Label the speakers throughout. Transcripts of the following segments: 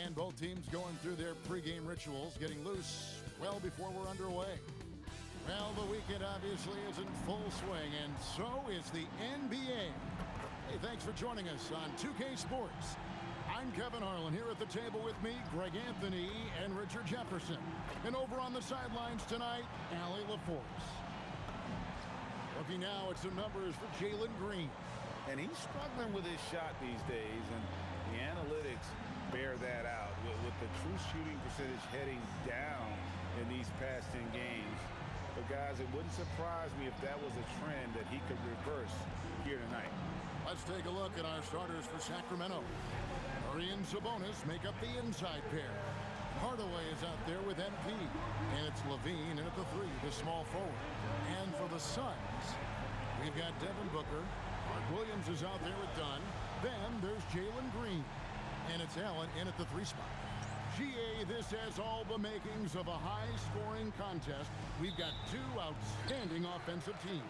Speaker 1: And both teams going through their pregame rituals, getting loose well before we're underway. Well, the weekend obviously is in full swing, and so is the NBA. Hey, thanks for joining us on 2K Sports. I'm Kevin Harlan. Here at the table with me, Greg Anthony and Richard Jefferson. And over on the sidelines tonight, Allie LaForce. Looking now at some numbers for Jalen Green.
Speaker 2: And he's struggling with his shot these days, and the analytics bear that out with the true shooting percentage heading down in these past 10 games. But guys, it wouldn't surprise me if that was a trend that he could reverse here tonight.
Speaker 1: Let's take a look at our starters for Sacramento. Murray and Sabonis make up the inside pair. Hardaway is out there with MP. And it's Levine in at the 3, the small forward. And for the Suns, we've got Devin Booker. Mark Williams is out there with Dunn. Then there's Jalen Green. And it's Allen in at the 3 spot. GA, this has all the makings of a high-scoring contest. We've got two outstanding offensive teams.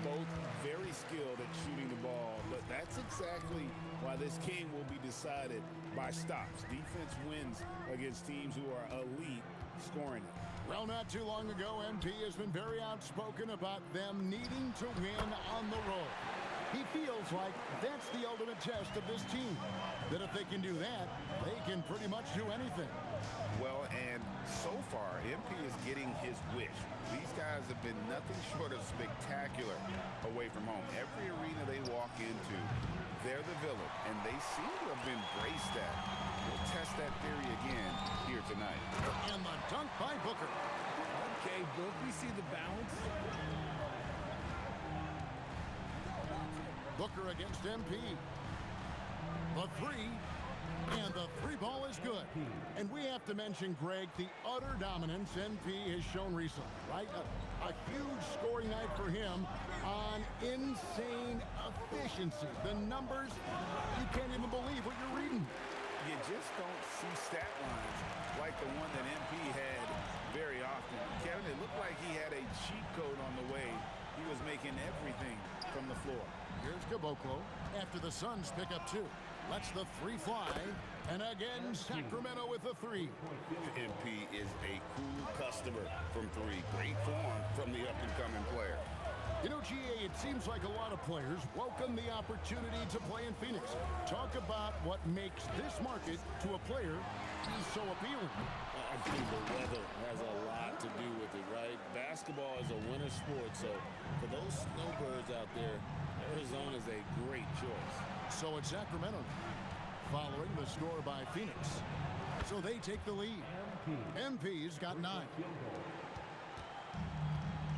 Speaker 2: Both very skilled at shooting the ball, but that's exactly why this game will be decided by stops. Defense wins against teams who are elite scoring it.
Speaker 1: Well, not too long ago, MP has been very outspoken about them needing to win on the road. He feels like that's the ultimate test of this team, that if they can do that, they can pretty much do anything.
Speaker 2: Well, and so far, MP is getting his wish. These guys have been nothing short of spectacular away from home. Every arena they walk into, they're the villain, and they seem to have embraced that. We'll test that theory again here tonight.
Speaker 1: And the dunk by Booker.
Speaker 3: Okay, Book, we see the balance.
Speaker 1: Booker against MP. The 3, and the 3 ball is good. And we have to mention, Greg, the utter dominance MP has shown recently, right? A huge scoring night for him on insane efficiency. The numbers, you can't even believe what you're reading.
Speaker 2: You just don't see stat lines like the one that MP had very often. Kevin, it looked like he had a cheat code on the way. He was making everything from the floor.
Speaker 1: Here's Caboclo after the Suns pick up 2. Lets the 3 fly. And again, Sacramento with the 3.
Speaker 4: MP is a cool customer from 3. Great form from the up-and-coming player.
Speaker 1: You know, GA, it seems like a lot of players welcome the opportunity to play in Phoenix. Talk about what makes this market to a player be so appealing.
Speaker 3: I think the weather has a lot to do with it, right? Basketball is a winter sport, so for those snowbirds out there, Arizona is a great choice.
Speaker 1: So it's Sacramento following the score by Phoenix. So they take the lead. MP's got 9.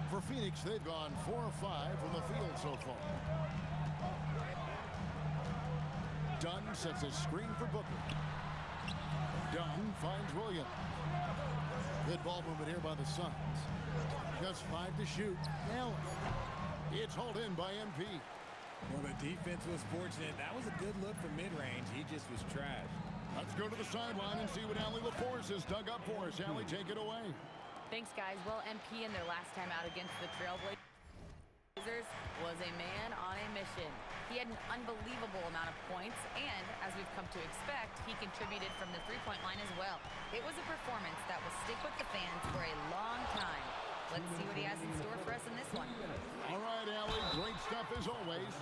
Speaker 1: For Phoenix, they've gone 4 or 5 from the field so far. Dunn sets a screen for Booker. Dunn finds Williams. Good ball movement here by the Suns. Just 5 to shoot. Allen. It's hauled in by MP.
Speaker 5: Well, the defense was fortunate. That was a good look from mid-range. He just was trash.
Speaker 1: Let's go to the sideline and see what Allie LaForce has dug up for us. Allie, take it away.
Speaker 6: Thanks, guys. Well, MP in their last time out against the Trailblazers was a man on a mission. He had an unbelievable amount of points, and as we've come to expect, he contributed from the three-point line as well. It was a performance that will stick with the fans for a long time. Let's see what he has in store for us in this one.
Speaker 1: All right, Allie, great stuff as always.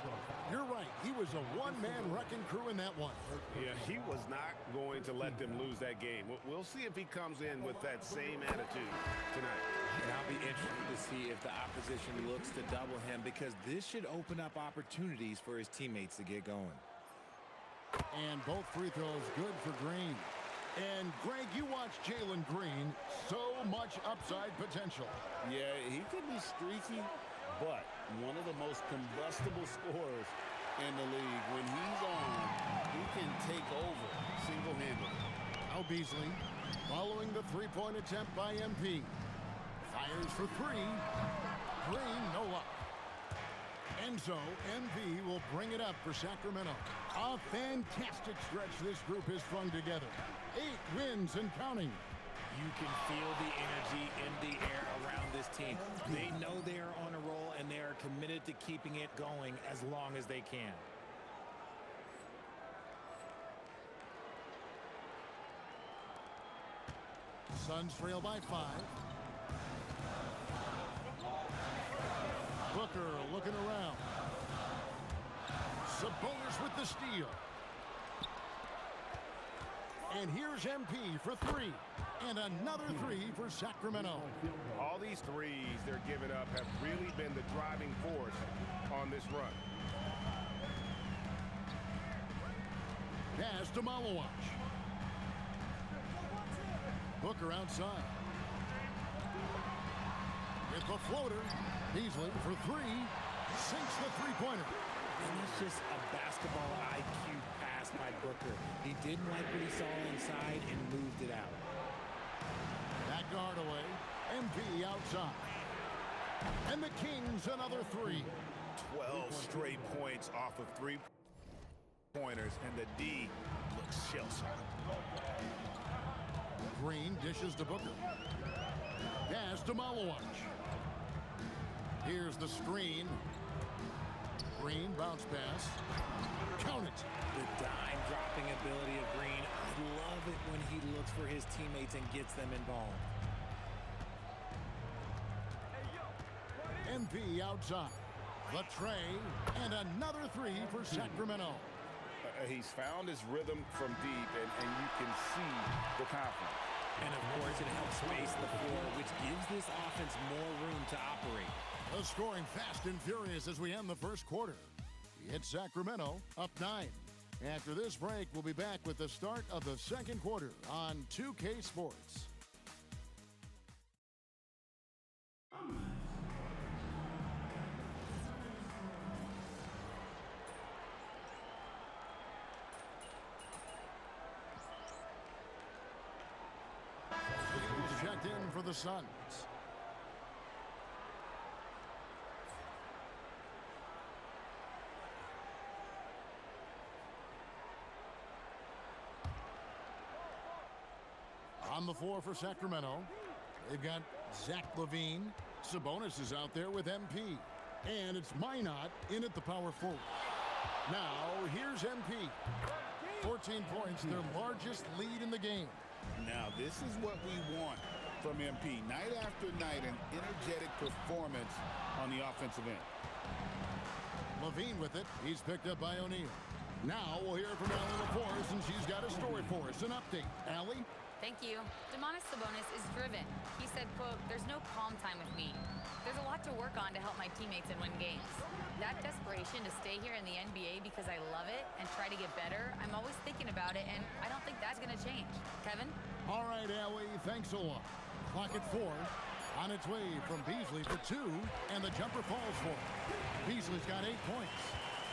Speaker 1: You're right. He was a one-man wrecking crew in that one.
Speaker 4: Yeah, he was not going to let them lose that game. We'll see if he comes in with that same attitude tonight.
Speaker 5: And I'll be interested to see if the opposition looks to double him, because this should open up opportunities for his teammates to get going.
Speaker 1: And both free throws good for Green. And, Greg, you watch Jalen Green. So much upside potential.
Speaker 2: Yeah, he could be streaky, but one of the most combustible scorers in the league. When he's on, he can take over single-handedly.
Speaker 1: Now Beasley, following the three-point attempt by MP. Fires for 3. Green, no luck. And so, MP will bring it up for Sacramento. A fantastic stretch this group has strung together. 8 wins and counting.
Speaker 5: You can feel the energy in the air around this team. They know they are on a roll, and they are committed to keeping it going as long as they can.
Speaker 1: Suns trail by 5. Booker looking around. Sabonis with the steal. And here's MP for 3. And another 3 for Sacramento.
Speaker 4: All these threes they're giving up have really been the driving force on this run.
Speaker 1: Pass to Malawach. Booker outside. With the floater. Beasley for 3. Sinks the three-pointer.
Speaker 5: And it's just a basketball IQ pass by Booker. He didn't like what he saw inside and moved it out.
Speaker 1: Back guard away. MP outside. And the Kings another 3.
Speaker 2: 12 straight points off of three-pointers, and the D looks shell-shocked.
Speaker 1: Green dishes to Booker. Pass to Malawach. Here's the screen. Green bounce pass. Count it.
Speaker 5: The dime-dropping ability of Green. I love it when he looks for his teammates and gets them involved.
Speaker 1: MP outside. The tray. And another 3 for Sacramento.
Speaker 2: He's found his rhythm from deep, and you can see the confidence.
Speaker 5: And, of course, it helps space the floor, which gives this offense more room to operate.
Speaker 1: The scoring fast and furious as we end the first quarter. It's Sacramento up 9. After this break, we'll be back with the start of the second quarter on 2K Sports. Checked in for the Suns. On the floor for Sacramento, they've got Zach LaVine. Sabonis is out there with MP. And it's Minot in at the power forward. Now, here's MP. 14 points, their largest lead in the game.
Speaker 2: Now, this is what we want from MP. Night after night, an energetic performance on the offensive end.
Speaker 1: LaVine with it. He's picked up by O'Neal. Now we'll hear from Allie LaForce, and she's got a story for us. An update. Allie?
Speaker 6: Thank you. Domantas Sabonis is driven. He said, quote, "There's no calm time with me. There's a lot to work on to help my teammates and win games. That desperation to stay here in the NBA because I love it and try to get better, I'm always thinking about it, and I don't think that's going to change." Kevin?
Speaker 1: All right, Allie, thanks a lot. Clock at 4. On its way from Beasley for 2, and the jumper falls for it. Beasley's got 8 points.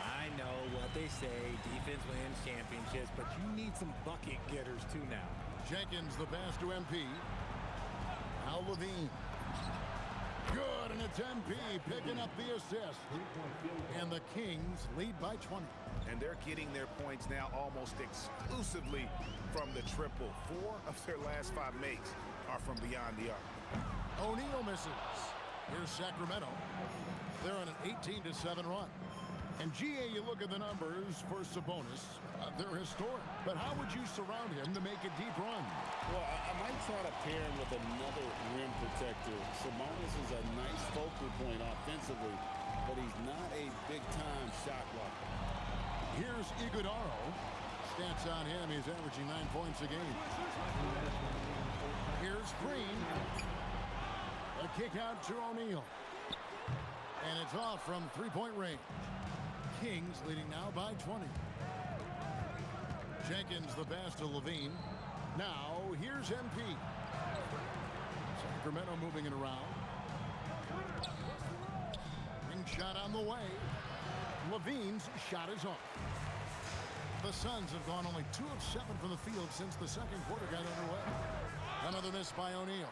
Speaker 5: I know what they say, defense wins championships, but you need some bucket getters too now.
Speaker 1: Jenkins the pass to MP. Now LaVine. Good, and it's MP picking up the assist. And the Kings lead by 20.
Speaker 2: And they're getting their points now almost exclusively from the triple. 4 of their last 5 makes are from beyond the arc.
Speaker 1: O'Neal misses. Here's Sacramento. They're on an 18-7 run. And GA, you look at the numbers for Sabonis, they're historic. But how would you surround him to make a deep run?
Speaker 3: Well, I might try to pair him with another rim protector. Sabonis is a nice focal point offensively, but he's not a big-time shot blocker.
Speaker 1: Here's Iguodaro. Stats on him, he's averaging 9 points a game. Here's Green. A kick out to O'Neal. And it's off from three-point range. Kings leading now by 20. Jenkins the pass to LaVine. Now here's MP. Sacramento moving it around. Ring shot on the way. LaVine's shot is off. The Suns have gone only 2 of 7 from the field since the second quarter got underway. Another miss by O'Neal.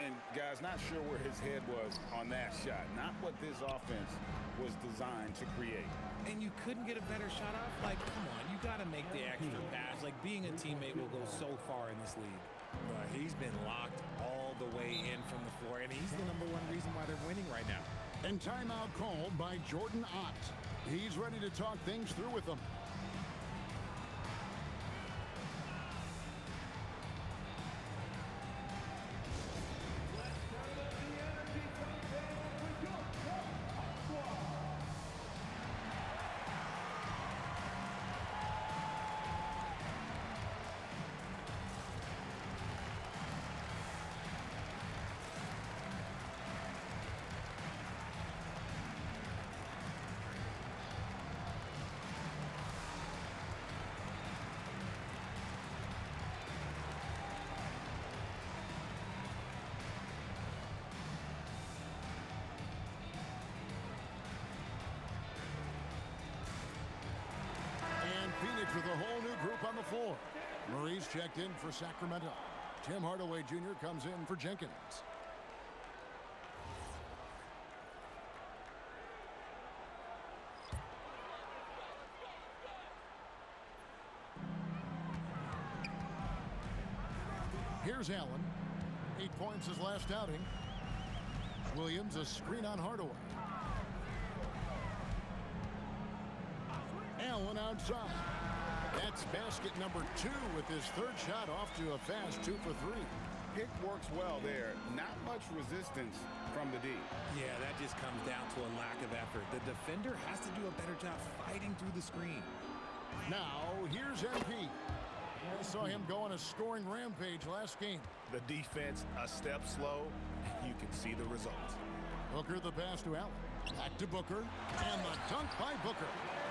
Speaker 2: And guys, not sure where his head was on that shot. Not what this offense was designed to create.
Speaker 5: And you couldn't get a better shot off? Like, come on, you got to make the extra pass. Like, being a teammate will go so far in this league. He's been locked all the way in from the floor, and he's the #1 reason why they're winning right now.
Speaker 1: And timeout called by Jordan Ott. He's ready to talk things through with them. with a whole new group on the floor. Murray's checked in for Sacramento. Tim Hardaway Jr. comes in for Jenkins. Here's Allen. 8 points his last outing. Williams a screen on Hardaway. Allen outside. That's basket number 2 with his third shot off to a fast 2 for 3.
Speaker 2: Pick works well there. Not much resistance from the D.
Speaker 5: Yeah, that just comes down to a lack of effort. The defender has to do a better job fighting through the screen.
Speaker 1: Now, here's MP. We saw him go on a scoring rampage last game.
Speaker 4: The defense a step slow, and you can see the results.
Speaker 1: Booker the pass to Allen. Back to Booker. And the dunk by Booker.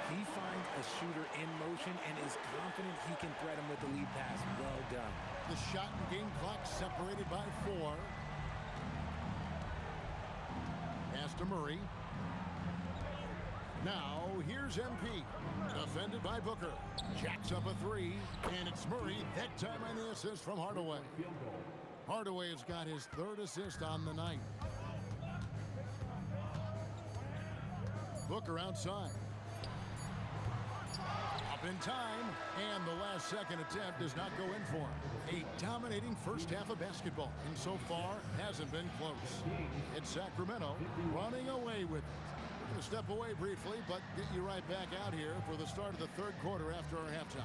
Speaker 5: He finds a shooter in motion and is confident he can thread him with the lead pass. Well done.
Speaker 1: The shot and game clock separated by 4. Pass to Murray. Now, here's MP. Defended by Booker. Jacks up a 3. And it's Murray, that time on the assist from Hardaway. Hardaway has got his 3rd assist on the night. Booker outside. Up in time, and the last second attempt does not go in for him. A dominating first half of basketball, and so far hasn't been close. It's Sacramento running away with it. We're going to step away briefly, but get you right back out here for the start of the 3rd quarter after our halftime.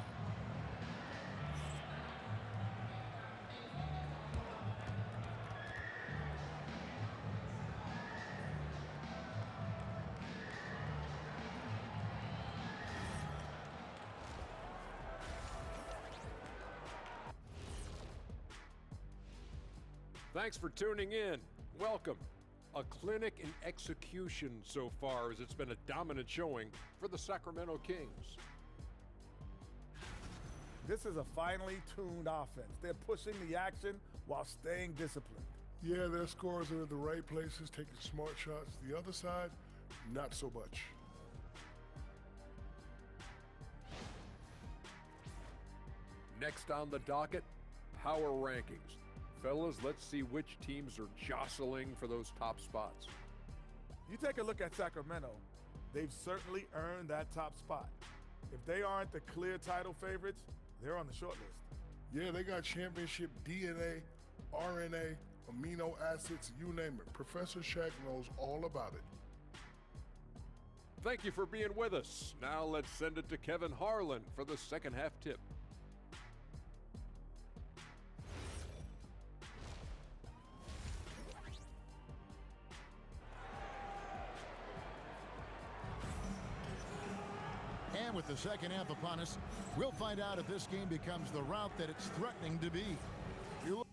Speaker 7: Thanks for tuning in. Welcome. A clinic in execution so far, as it's been a dominant showing for the Sacramento Kings.
Speaker 8: This is a finely tuned offense. They're pushing the action while staying disciplined.
Speaker 9: Yeah, their scores are in the right places, taking smart shots. The other side, not so much.
Speaker 7: Next on the docket, power rankings. Fellas, let's see which teams are jostling for those top spots.
Speaker 8: You take a look at Sacramento, they've certainly earned that top spot. If they aren't the clear title favorites, they're on the short list.
Speaker 9: Yeah, they got championship DNA, RNA, amino acids, you name it. Professor Shaq knows all about it.
Speaker 7: Thank you for being with us. Now let's send it to Kevin Harlan for the second half tip.
Speaker 1: And with the second half upon us, we'll find out if this game becomes the route that it's threatening to be. You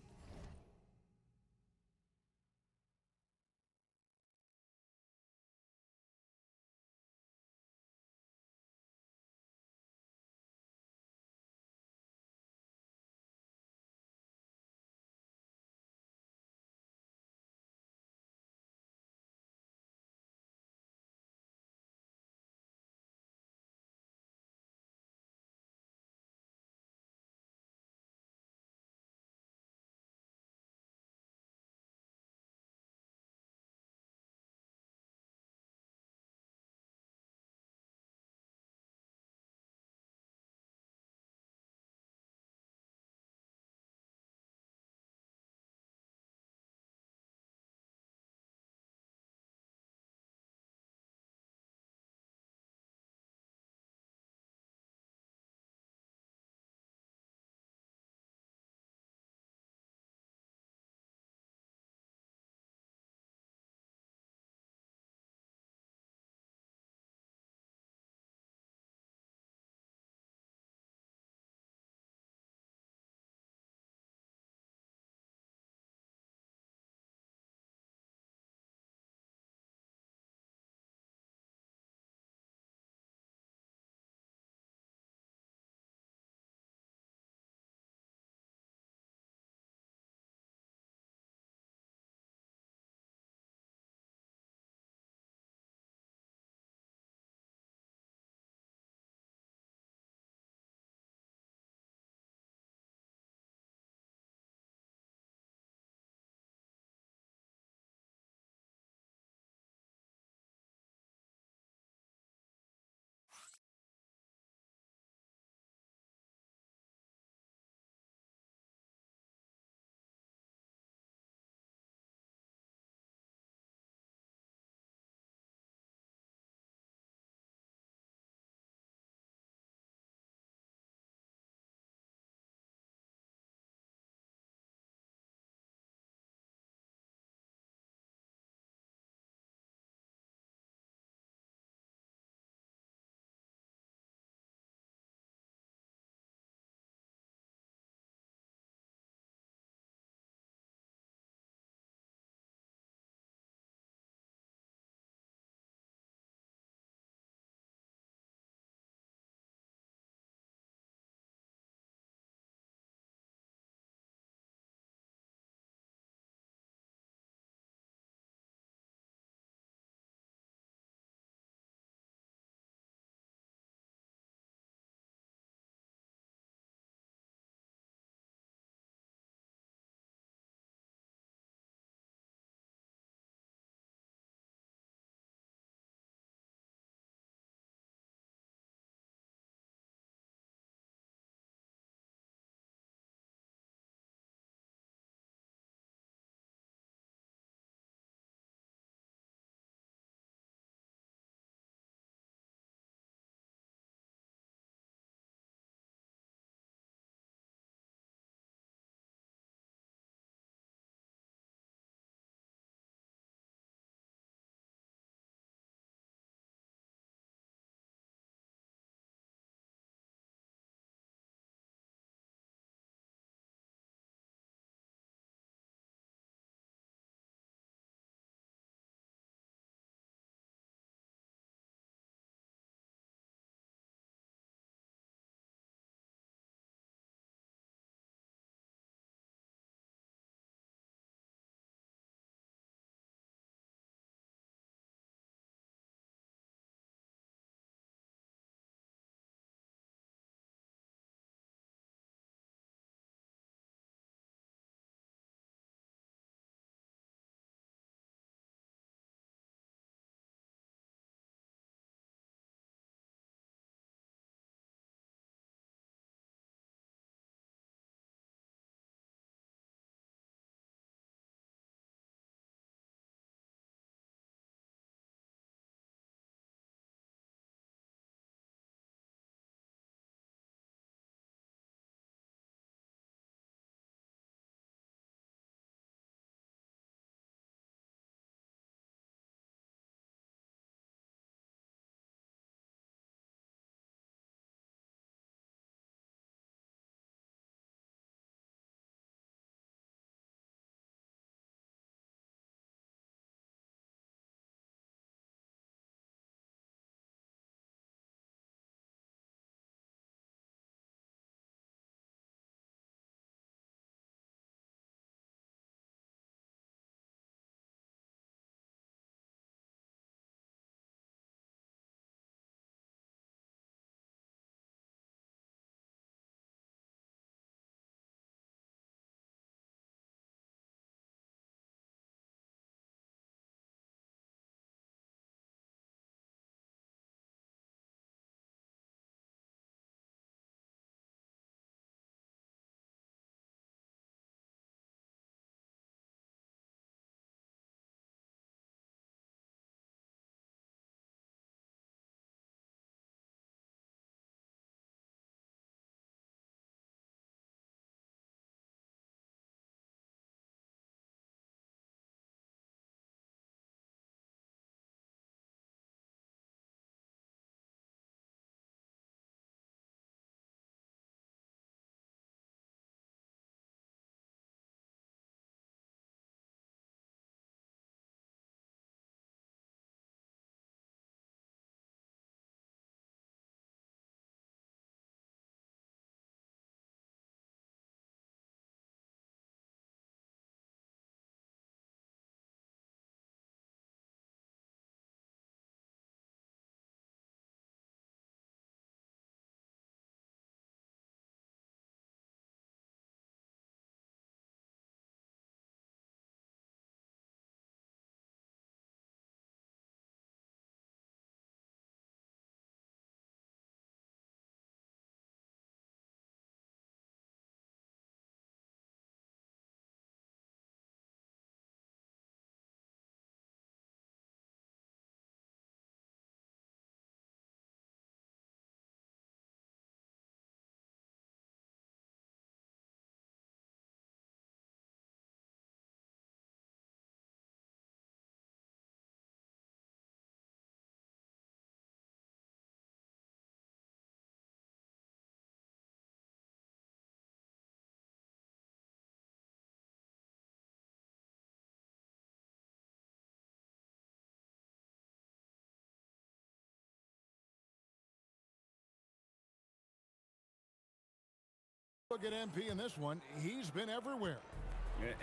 Speaker 1: Look at MP in this one. He's been everywhere.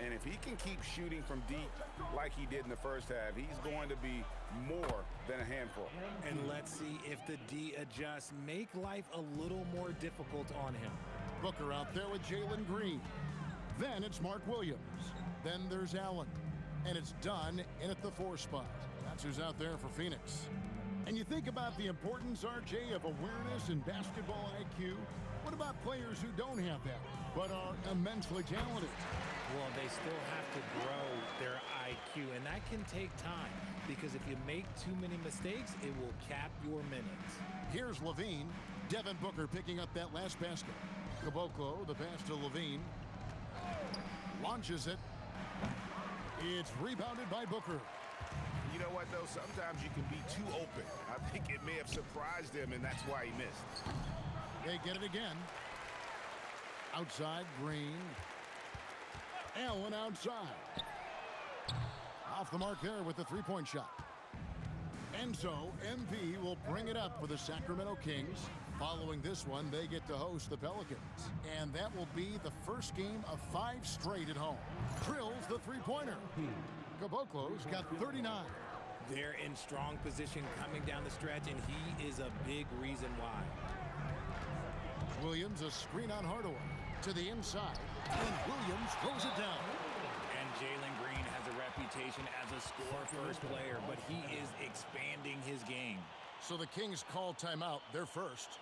Speaker 2: And if he can keep shooting from deep like he did in the first half, he's going to be more than a handful.
Speaker 5: And let's see if the D adjusts, make life a little more difficult on him.
Speaker 1: Booker out there with Jalen Green. Then it's Mark Williams. Then there's Allen. And it's Dunn in at the 4 spot. That's who's out there for Phoenix. And you think about the importance, RJ, of awareness and basketball IQ. What about players who don't have that, but are immensely talented?
Speaker 5: Well, they still have to grow their IQ, and that can take time because if you make too many mistakes, it will cap your minutes.
Speaker 1: Here's Levine. Devin Booker picking up that last basket. Caboclo, the pass to Levine. Launches it. It's rebounded by Booker.
Speaker 2: You know what, though? Sometimes you can be too open. I think it may have surprised him, and that's why he missed.
Speaker 1: They get it again. Outside, Green. Allen outside. Off the mark there with the three-point shot. And so MP will bring it up for the Sacramento Kings. Following this one, they get to host the Pelicans. And that will be the first game of 5 straight at home. Drills the three-pointer. Caboclo's got 39.
Speaker 5: They're in strong position coming down the stretch, and he is a big reason why.
Speaker 1: Williams, a screen on Hardaway. To the inside, and Williams throws it down.
Speaker 5: And Jalen Green has a reputation as a score-first player, but he is expanding his game.
Speaker 1: So the Kings call timeout. They're first.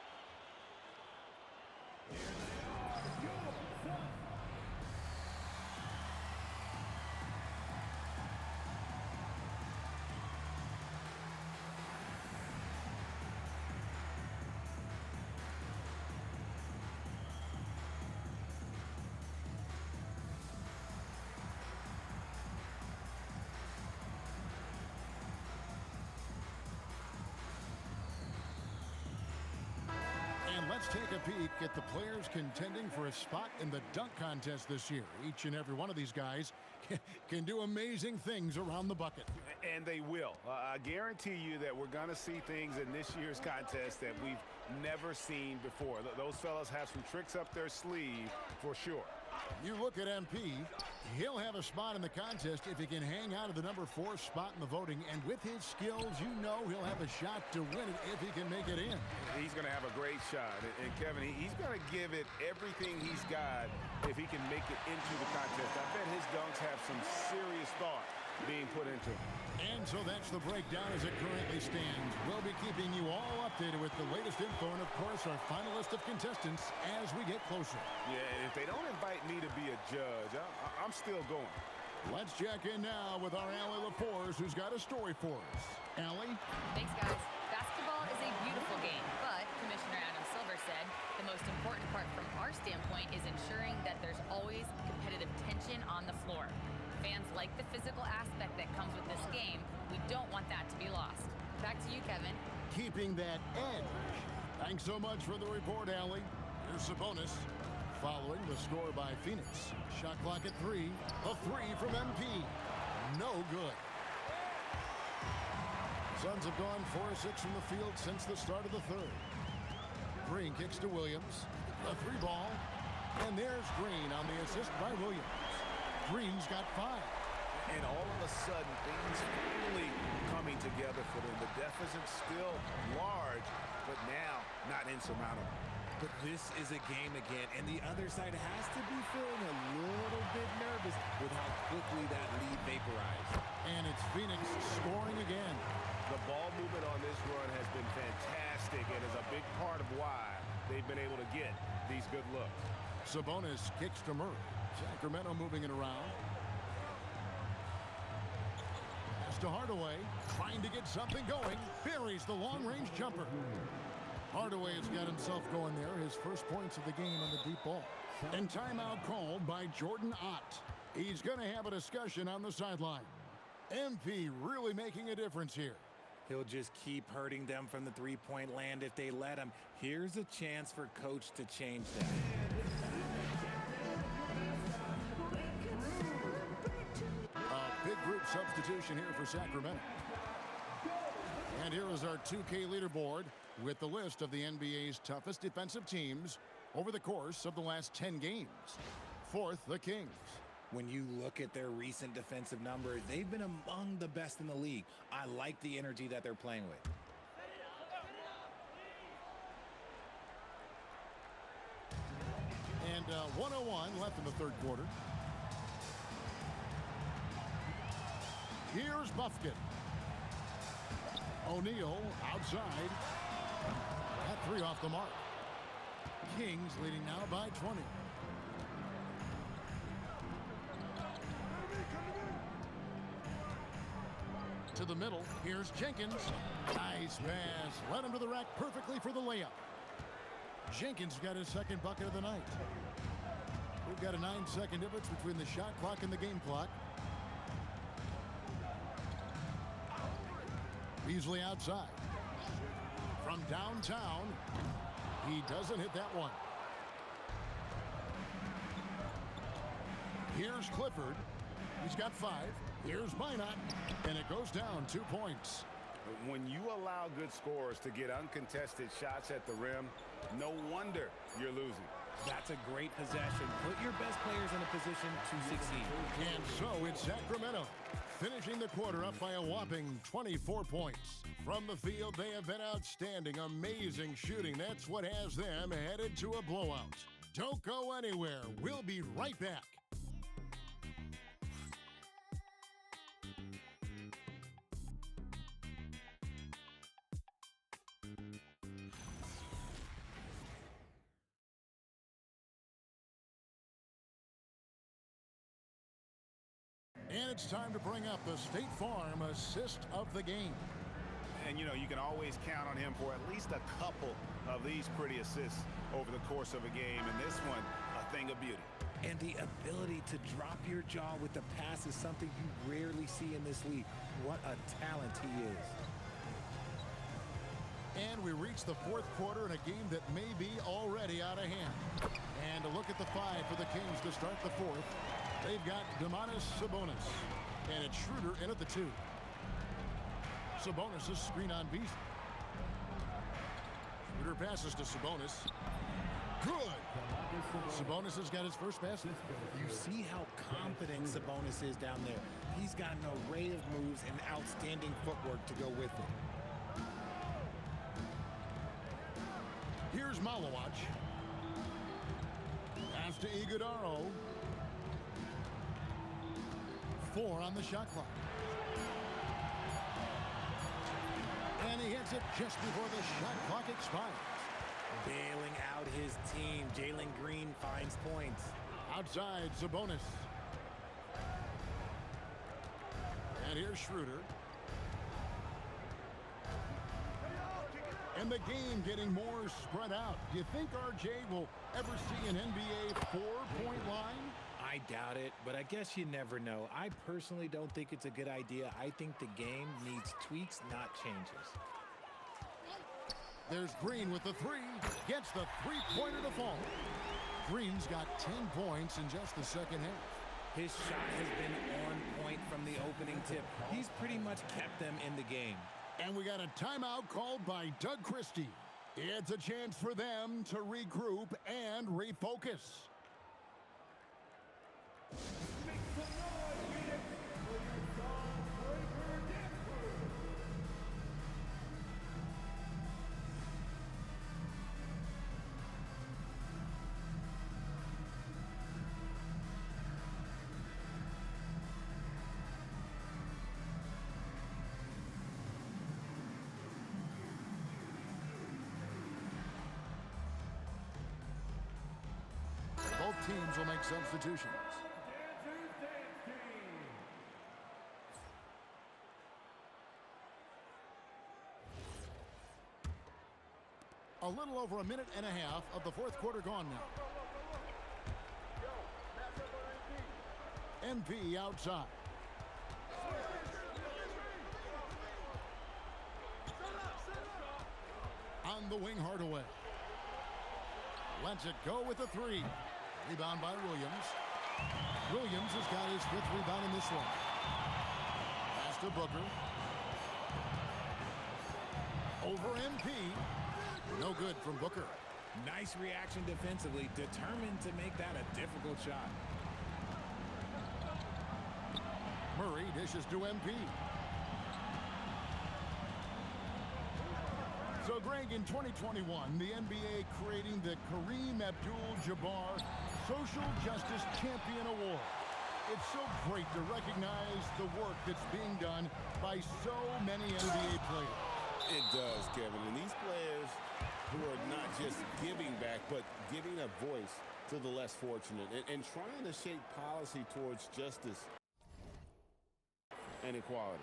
Speaker 1: Let's take a peek at the players contending for a spot in the dunk contest this year. Each and every one of these guys can do amazing things around the bucket.
Speaker 4: And they will. I guarantee you that we're going to see things in this year's contest that we've never seen before. Those fellas have some tricks up their sleeve for sure.
Speaker 1: You look at MP, he'll have a spot in the contest if he can hang out of the number 4 spot in the voting. And with his skills, you know he'll have a shot to win it if he can make it in.
Speaker 4: He's going to have a great shot. And Kevin, he's going to give it everything he's got if he can make it into the contest. I bet his dunks have some serious thought being put into them.
Speaker 1: And so that's the breakdown as it currently stands. We'll be keeping you all updated with the latest info and, of course, our final list of contestants as we get closer.
Speaker 4: Yeah, if they don't invite me to be a judge, I'm still going.
Speaker 1: Let's check in now with our Allie LaForce, who's got a story for us. Allie?
Speaker 6: Thanks, guys. Basketball is a beautiful game, but Commissioner Adam Silver said the most important part from our standpoint is ensuring that there's always competitive tension on the floor. Fans like the physical aspect that comes with this game. We don't want that to be lost. Back to you, Kevin.
Speaker 1: Keeping that edge. Thanks so much for the report, Allie. Here's Sabonis. Following the score by Phoenix. Shot clock at 3. A 3 from MP. No good. Suns have gone 4 of 6 from the field since the start of the third. Green kicks to Williams. A 3 ball. And there's Green on the assist by Williams. Green's got 5.
Speaker 2: And all of a sudden, things finally coming together for them. The deficit's still large, but now not insurmountable.
Speaker 5: But this is a game again, and the other side has to be feeling a little bit nervous with how quickly that lead vaporized.
Speaker 1: And it's Phoenix scoring again.
Speaker 4: The ball movement on this run has been fantastic and is a big part of why they've been able to get these good looks.
Speaker 1: Sabonis kicks to Murray. Sacramento moving it around. Pass to Hardaway, trying to get something going. Buries the long-range jumper. Hardaway has got himself going there. His first points of the game on the deep ball. And timeout called by Jordan Ott. He's going to have a discussion on the sideline. MP really making a difference here.
Speaker 5: He'll just keep hurting them from the three-point land if they let him. Here's a chance for Coach to change that.
Speaker 1: A big group substitution here for Sacramento. And here is our 2K leaderboard with the list of the NBA's toughest defensive teams over the course of the last 10 games. Fourth, the Kings.
Speaker 5: When you look at their recent defensive numbers, they've been among the best in the league. I like the energy that they're playing with.
Speaker 1: And 1:01 left in the third quarter. Here's Bufkin. O'Neal outside. That three off the mark. Kings leading now by 20. To the middle. Here's Jenkins. Nice pass. Led him to the rack perfectly for the layup. Jenkins got his second bucket of the night. We've got a 9-second difference between the shot clock and the game clock. Beasley outside. From downtown, he doesn't hit that one. Here's Clifford. He's got 5. Here's Minot, and it goes down 2 points.
Speaker 2: When you allow good scorers to get uncontested shots at the rim, no wonder you're losing.
Speaker 5: That's a great possession. Put your best players in a position to succeed.
Speaker 1: And so it's Sacramento, finishing the quarter up by a whopping 24 points. From the field, they have been outstanding, amazing shooting. That's what has them headed to a blowout. Don't go anywhere. We'll be right back. And it's time to bring up the State Farm assist of the game.
Speaker 2: And, you know, you can always count on him for at least a couple of these pretty assists over the course of a game. And this one, a thing of beauty.
Speaker 5: And the ability to drop your jaw with the pass is something you rarely see in this league. What a talent he is.
Speaker 1: And we reach the fourth quarter in a game that may be already out of hand. And a look at the 5 for the Kings to start the fourth. They've got Domantas Sabonis. And it's Schroeder in at the 2. Sabonis' screen on Beasley. Schroeder passes to Sabonis. Good. Sabonis has got his first basket.
Speaker 5: You see how confident Sabonis is down there. He's got an array of moves and outstanding footwork to go with it.
Speaker 1: Here's Malawach. Pass to Iguodaro. 4 on the shot clock. And he hits it just before the shot clock expires.
Speaker 5: Bailing out his team. Jalen Green finds points.
Speaker 1: Outside, Sabonis. And here's Schroeder. And the game getting more spread out. Do you think RJ will ever see an NBA 4-point line?
Speaker 5: I doubt it, but I guess you never know. I personally don't think it's a good idea. I think the game needs tweaks, not changes.
Speaker 1: There's Green with the 3. Gets the three-pointer to fall. Green's got 10 points in just the second half.
Speaker 5: His shot has been on point from the opening tip. He's pretty much kept them in the game.
Speaker 1: And we got a timeout called by Doug Christie. It's a chance for them to regroup and refocus. Both teams will make substitutions. A little over a minute and a half of the fourth quarter gone now. MP outside. On the wing, Hardaway. Lets it go with a 3. Rebound by Williams. Williams has got his 5th rebound in this one. Pass to Booker. Over MP. No good from Booker.
Speaker 5: Nice reaction defensively, determined to make that a difficult shot.
Speaker 1: Murray dishes to MP. So, Greg, in 2021, the NBA creating the Kareem Abdul-Jabbar Social Justice Champion Award. It's so great to recognize the work that's being done by so many NBA players.
Speaker 3: It does, Kevin. And these players who are not just giving back, but giving a voice to the less fortunate and trying to shape policy towards justice and equality.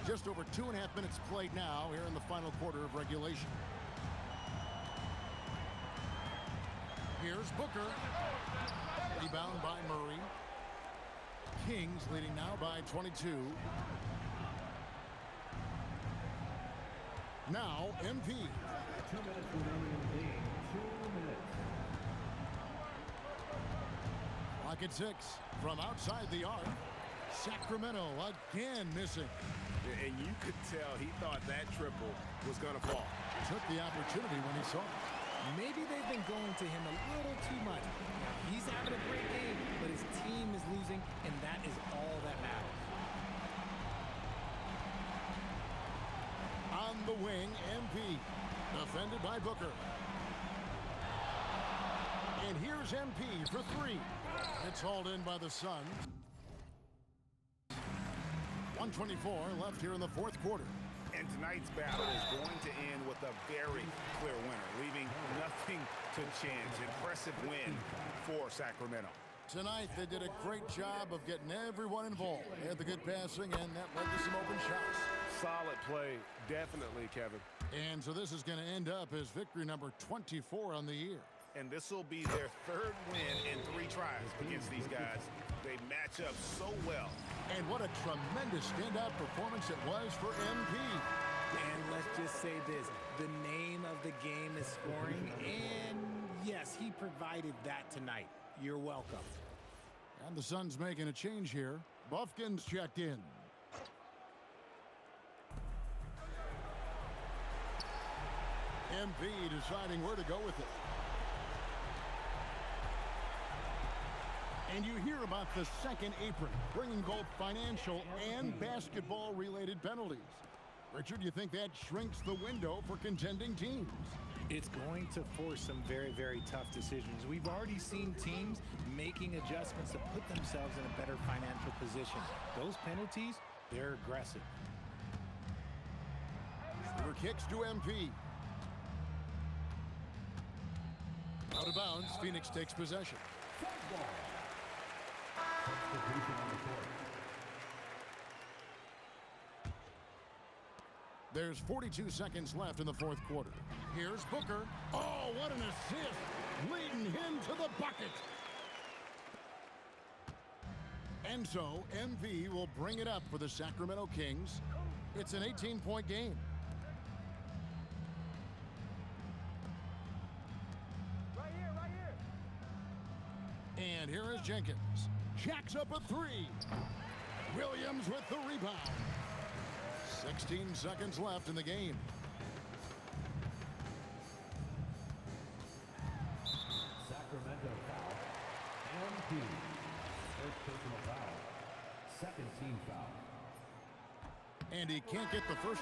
Speaker 1: Just over 2.5 minutes played now here in the final quarter of regulation. Here's Booker. Rebound by Murray. Kings leading now by 22. Now, MP.
Speaker 10: 2 minutes remaining in the game. 2 minutes.
Speaker 1: Clock at 6. From outside the arc. Sacramento again missing.
Speaker 4: And you could tell he thought that triple was going to fall.
Speaker 1: Took the opportunity when he saw it.
Speaker 5: Maybe they've been going to him a little too much. Now, he's having a great game, but his team is losing, and that is all that matters.
Speaker 1: On the wing, MP. Defended by Booker. And here's MP for 3. It's hauled in by the Suns. 1:24 left here in the fourth quarter.
Speaker 2: And tonight's battle is going to end with a very clear winner, leaving nothing to chance. Impressive win for Sacramento.
Speaker 1: Tonight, they did a great job of getting everyone involved. They had the good passing, and that led to some open shots.
Speaker 4: Solid play, definitely, Kevin.
Speaker 1: And so this is going to end up as victory number 24 on the year.
Speaker 2: And this will be their 3rd win in 3 tries against these guys. They match up so well.
Speaker 1: And what a tremendous standout performance it was for MP.
Speaker 5: And let's just say this, the name of the game is scoring, and yes, he provided that tonight. You're welcome.
Speaker 1: And the Suns making a change here. Buffkins checked in. MP deciding where to go with it. And you hear about the second apron, bringing both financial and basketball-related penalties. Richard, you think that shrinks the window for contending teams?
Speaker 5: It's going to force some very, very tough decisions. We've already seen teams making adjustments to put themselves in a better financial position. Those penalties, they're aggressive.
Speaker 1: Shooter kicks to MP. Out of bounds, Phoenix takes possession. There's 42 seconds left in the fourth quarter. Here's Booker. Oh, what an assist! Leading him to the bucket. And so, MV will bring it up for the Sacramento Kings. It's an 18-point game.
Speaker 11: Right here.
Speaker 1: And here is Jenkins. Jacks up a 3. Williams with the rebound. 16 seconds left in the game.
Speaker 10: Sacramento foul. MP. First personal foul. Second team foul.
Speaker 1: And he can't get the first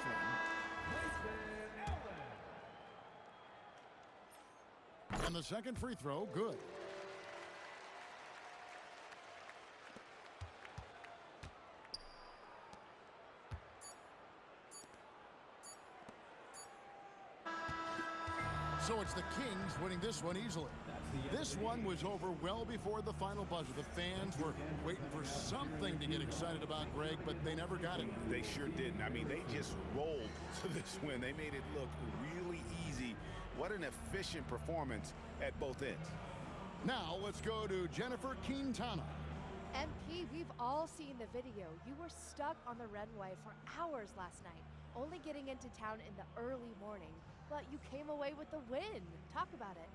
Speaker 1: one. And the second free throw, good. So it's the Kings winning this one easily. This one was over well before the final buzzer. The fans were waiting for something to get excited about, Greg, but they never got it.
Speaker 2: They sure didn't. I mean, they just rolled to this win. They made it look really easy. What an efficient performance at both ends.
Speaker 1: Now let's go to Jennifer Quintana.
Speaker 12: MP, we've all seen the video. You were stuck on the runway for hours last night, only getting into town in the early morning. But you came away with the win. Talk about it.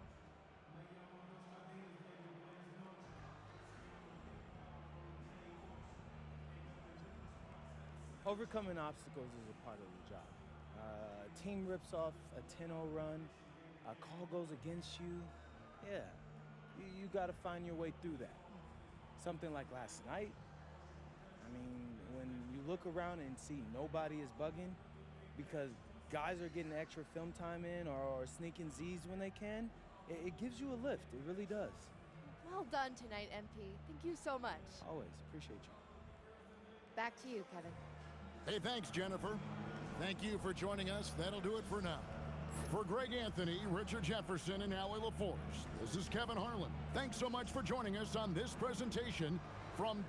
Speaker 11: Overcoming obstacles is a part of the job.
Speaker 13: Team rips off a 10-0 run, a call goes against you. Yeah, you got to find your way through that. Something like last night, I mean, when you look around and see nobody is bugging because guys are getting extra film time in or sneaking Z's when they can, it gives you a lift. It really does.
Speaker 12: Well done tonight, MP. Thank you so much.
Speaker 13: Always. Appreciate you.
Speaker 12: Back to you, Kevin.
Speaker 1: Hey, thanks, Jennifer. Thank you for joining us. That'll do it for now. For Greg Anthony, Richard Jefferson, and Allie LaForce, this is Kevin Harlan. Thanks so much for joining us on this presentation from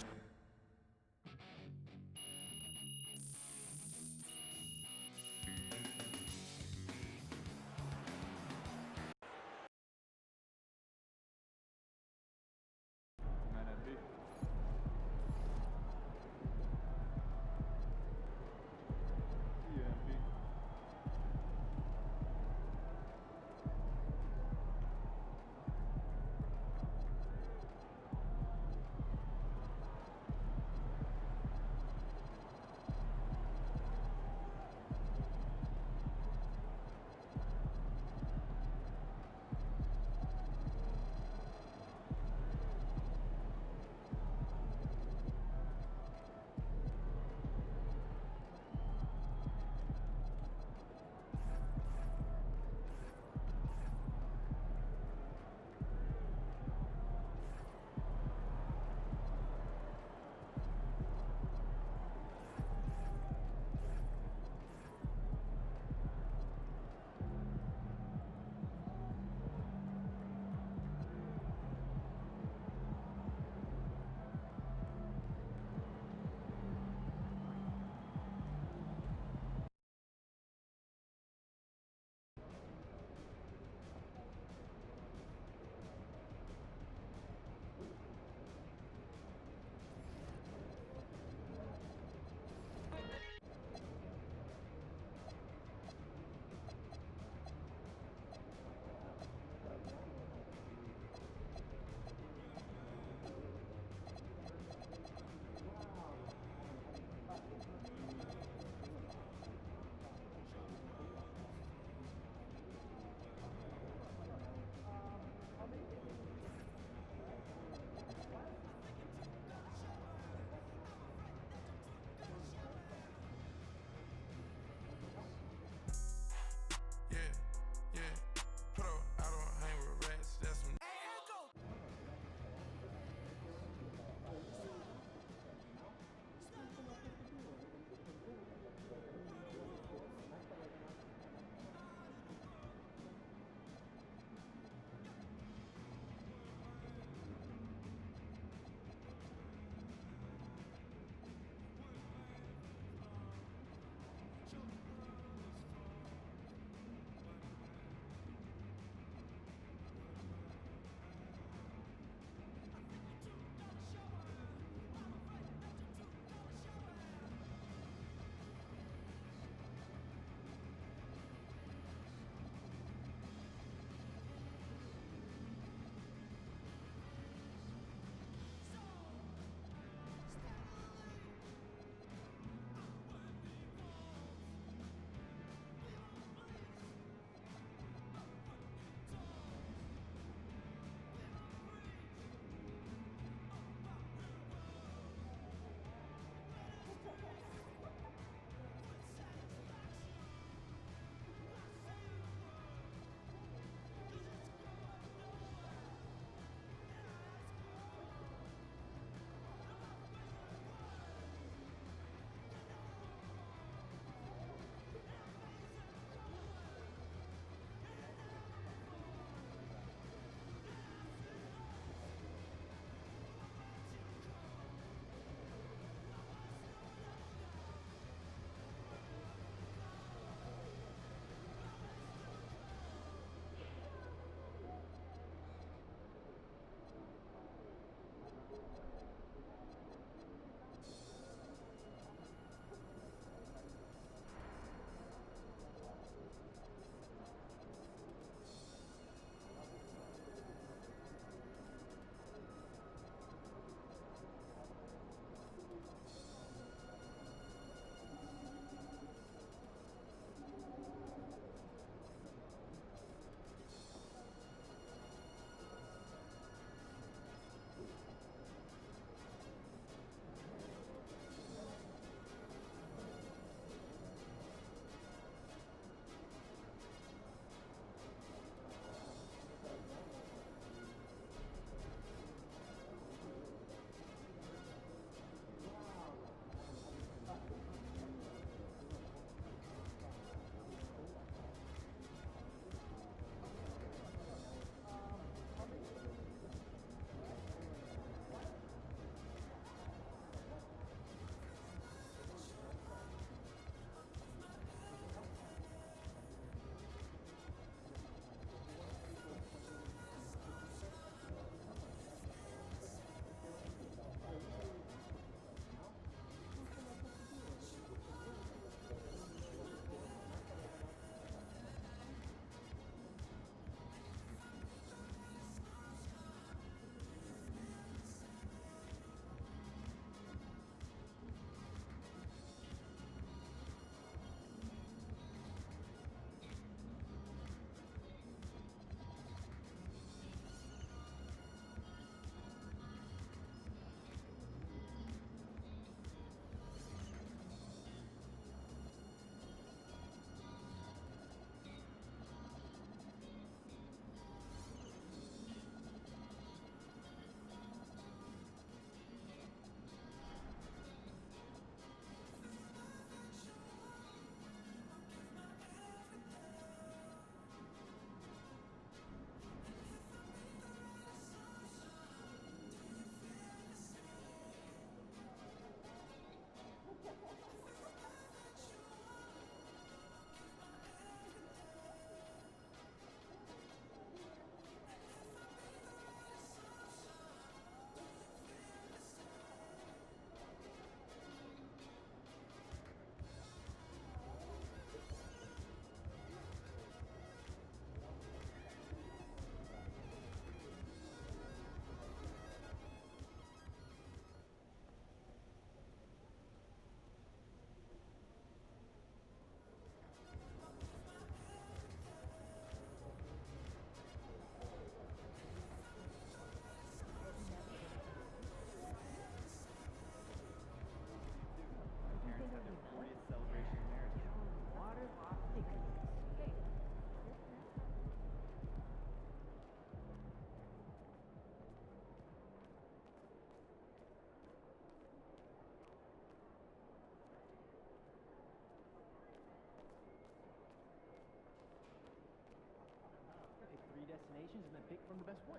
Speaker 14: take from the best one.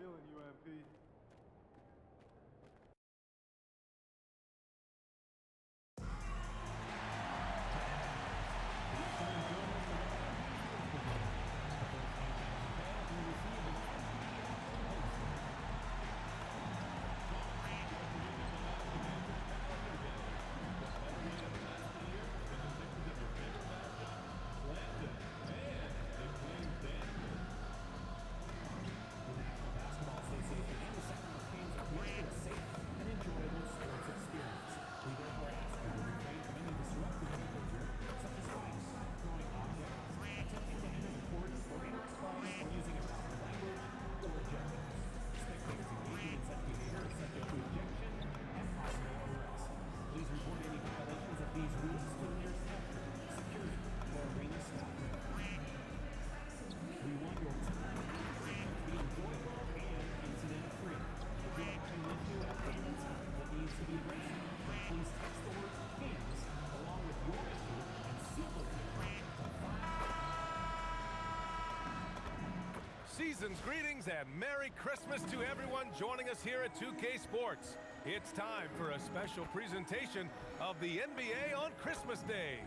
Speaker 15: Feeling you, MP.
Speaker 16: Season's greetings and Merry Christmas to everyone joining us here at 2K Sports. It's time for a special presentation of the NBA on Christmas Day.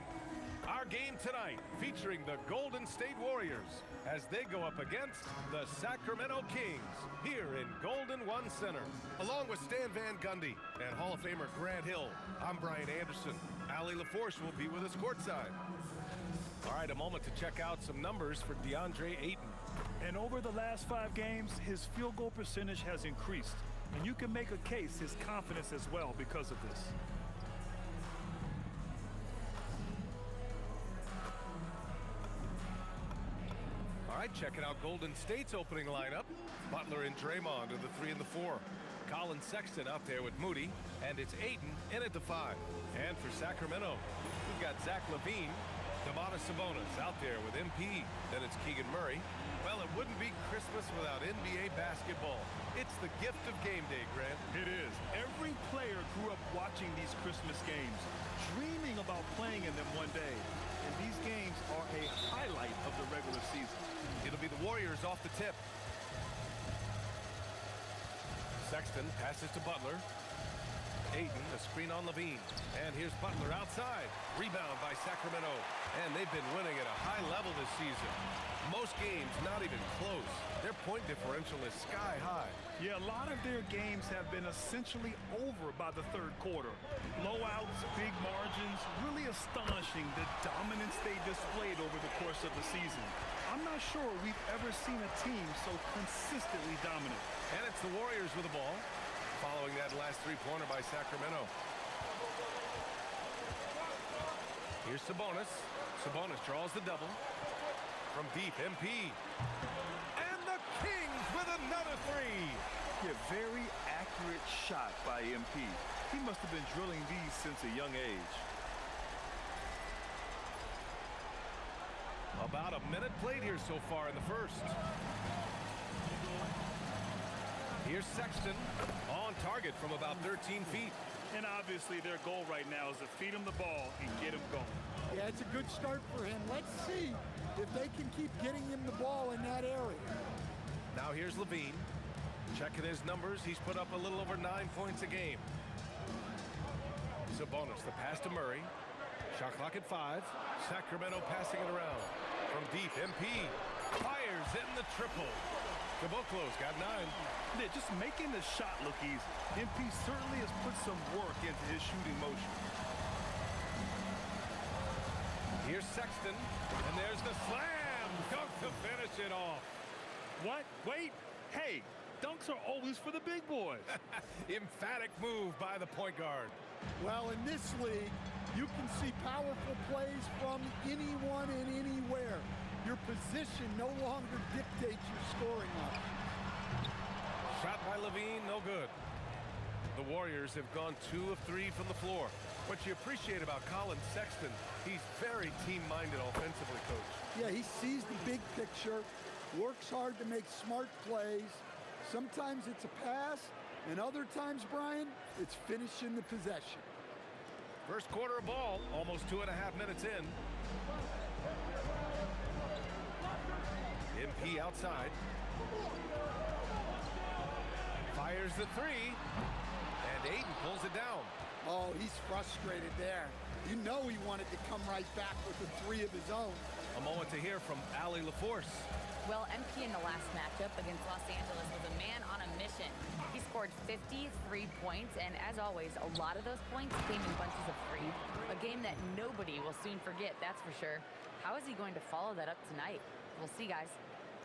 Speaker 16: Our game tonight featuring the Golden State Warriors as they go up against the Sacramento Kings here in Golden One Center. Along with Stan Van Gundy and Hall of Famer Grant Hill, I'm Brian Anderson. Allie LaForce will be with us courtside. All right, a moment to check out some numbers for DeAndre Ayton.
Speaker 14: And over the last 5 games, his field goal percentage has increased. And you can make a case his confidence as well because of this.
Speaker 16: All right, checking out Golden State's opening lineup. Butler and Draymond are the 3 and the 4. Colin Sexton out there with Moody, and it's Ayton in at the 5. And for Sacramento, we've got Zach LaVine, Domantas Sabonis out there with MP. Then it's Keegan Murray. Well, it wouldn't be Christmas without NBA basketball. It's the gift of game day, Grant.
Speaker 14: It is. Every player grew up watching these Christmas games, dreaming about playing in them one day. And these games are a highlight of the regular season.
Speaker 16: It'll be the Warriors off the tip. Sexton passes to Butler. Ayton, a screen on LaVine. And here's Butler outside. Rebound by Sacramento. And they've been winning at a high level this season. Most games not even close. Their point differential is sky high.
Speaker 14: Yeah, a lot of their games have been essentially over by the third quarter. Blowouts, big margins, really astonishing the dominance they displayed over the course of the season. I'm not sure we've ever seen a team so consistently dominant.
Speaker 16: And it's the Warriors with the ball, following that last three-pointer by Sacramento. Here's Sabonis. Sabonis draws the double. From deep, MP. And the Kings with another 3.
Speaker 14: Yeah, very accurate shot by MP. He must have been drilling these since a young age.
Speaker 16: About a minute played here so far in the first. Here's Sexton on target from about 13 feet.
Speaker 14: And obviously their goal right now is to feed him the ball and get him going.
Speaker 17: Yeah, it's a good start for him. Let's see if they can keep getting him the ball in that area.
Speaker 16: Now here's LaVine. Checking his numbers, he's put up a little over 9 points a game. Sabonis, the pass to Murray. Shot clock at 5. Sacramento passing it around. From deep, MP fires in the triple. Caboclo's got 9.
Speaker 14: Yeah, just making the shot look easy. MP certainly has put some work into his shooting motion.
Speaker 16: Here's Sexton, and there's the slam dunk to finish it off.
Speaker 14: What? Wait. Hey, dunks are always for the big boys.
Speaker 16: Emphatic move by the point guard.
Speaker 17: Well, in this league, you can see powerful plays from anyone and anywhere. Your position no longer dictates your scoring option.
Speaker 16: Shot by LaVine, no good. The Warriors have gone 2 of 3 from the floor. What you appreciate about Colin Sexton, he's very team-minded offensively, Coach.
Speaker 17: Yeah, he sees the big picture, works hard to make smart plays. Sometimes it's a pass, and other times, Brian, it's finishing the possession.
Speaker 16: First quarter of ball, almost 2.5 minutes in. MP outside. Fires the 3. And Ayton pulls it down.
Speaker 17: Oh, he's frustrated there. You know he wanted to come right back with a 3 of his own.
Speaker 16: A moment to hear from Allie LaForce.
Speaker 6: Well, MP in the last matchup against Los Angeles was a man on a mission. He scored 53 points, and as always, a lot of those points came in bunches of 3. A game that nobody will soon forget, that's for sure. How is he going to follow that up tonight? We'll see, guys.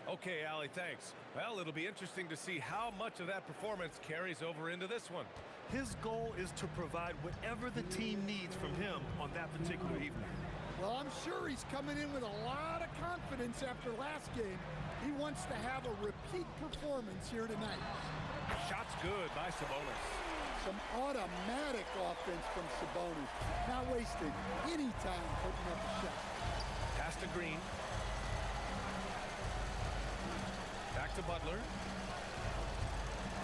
Speaker 16: Okay, Allie, thanks. Well, it'll be interesting to see how much of that performance carries over into this one.
Speaker 14: His goal is to provide whatever the team needs from him on that particular evening.
Speaker 17: Well, I'm sure he's coming in with a lot of confidence after last game. He wants to have a repeat performance here tonight.
Speaker 16: Shot's good by Sabonis.
Speaker 17: Some automatic offense from Sabonis. Not wasting any time putting up a shot.
Speaker 16: Pass to Green. Back to Butler.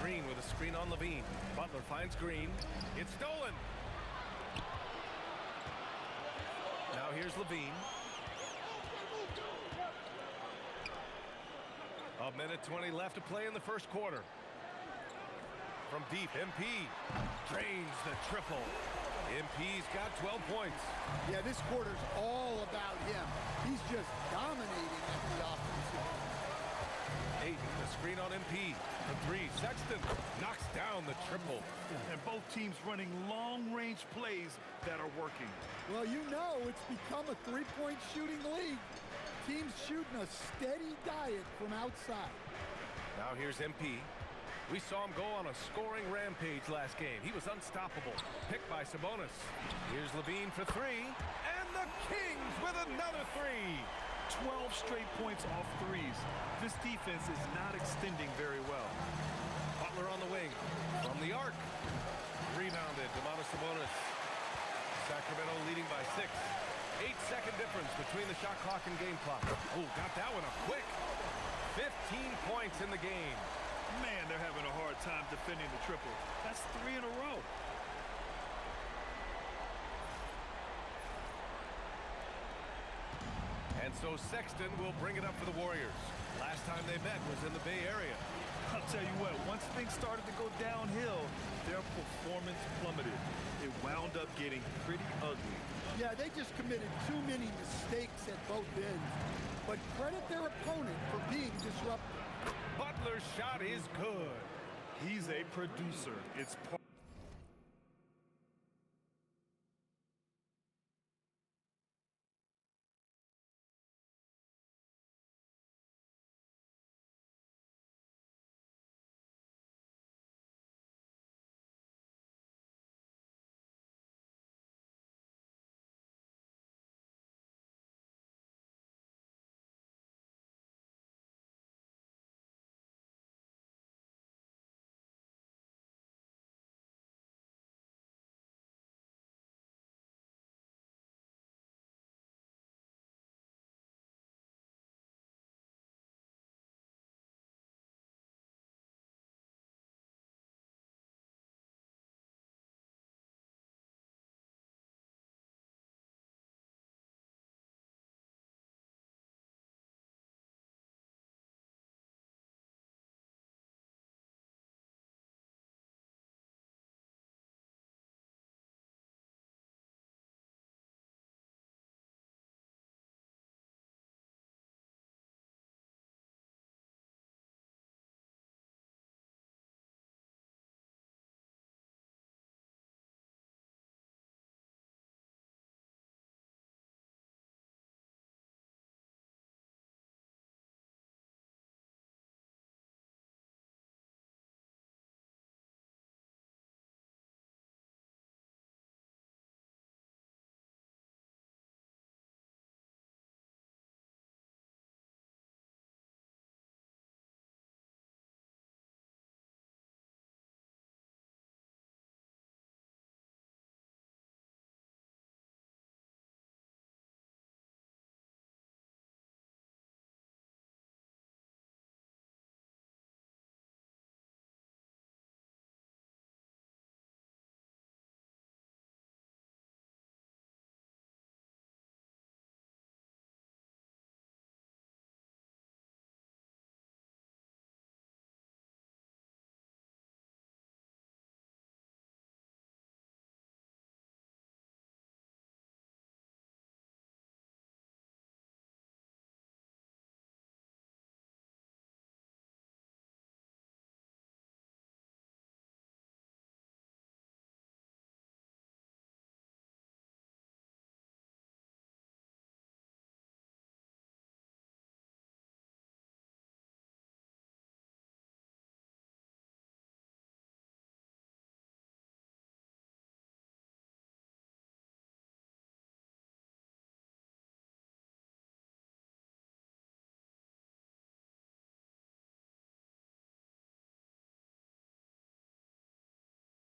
Speaker 16: Green with a screen on LaVine. Butler finds Green. It's stolen. Now here's LaVine. A minute 20 left to play in the first quarter. From deep, MP drains the triple. MP's got 12 points.
Speaker 17: Yeah, this quarter's all about him. He's just dominating at the offensive
Speaker 16: Ayton, the screen on MP. The three, Sexton knocks down the triple.
Speaker 14: And both teams running long-range plays that are working.
Speaker 17: Well, you know it's become a three-point shooting league. Teams shooting a steady diet from outside.
Speaker 16: Now here's MP. We saw him go on a scoring rampage last game. He was unstoppable. Picked by Sabonis. Here's Levine for three. And the Kings with another three.
Speaker 14: 12 straight points off threes. This defense is not extending very well.
Speaker 16: Butler on the wing. From the arc. Rebounded. Domantas Sabonis. Sacramento leading by 6. 8-second difference between the shot clock and game clock. Oh, got that one up quick. 15 points in the game.
Speaker 14: Man, they're having a hard time defending the triple. That's 3 in a row.
Speaker 16: And so Sexton will bring it up for the Warriors. Last time they met was in the Bay Area.
Speaker 14: I'll tell you what, once things started to go downhill, their performance plummeted. It wound up getting pretty ugly.
Speaker 17: Yeah, they just committed too many mistakes at both ends. But credit their opponent for being disruptive.
Speaker 16: Butler's shot is good.
Speaker 14: He's a producer. It's part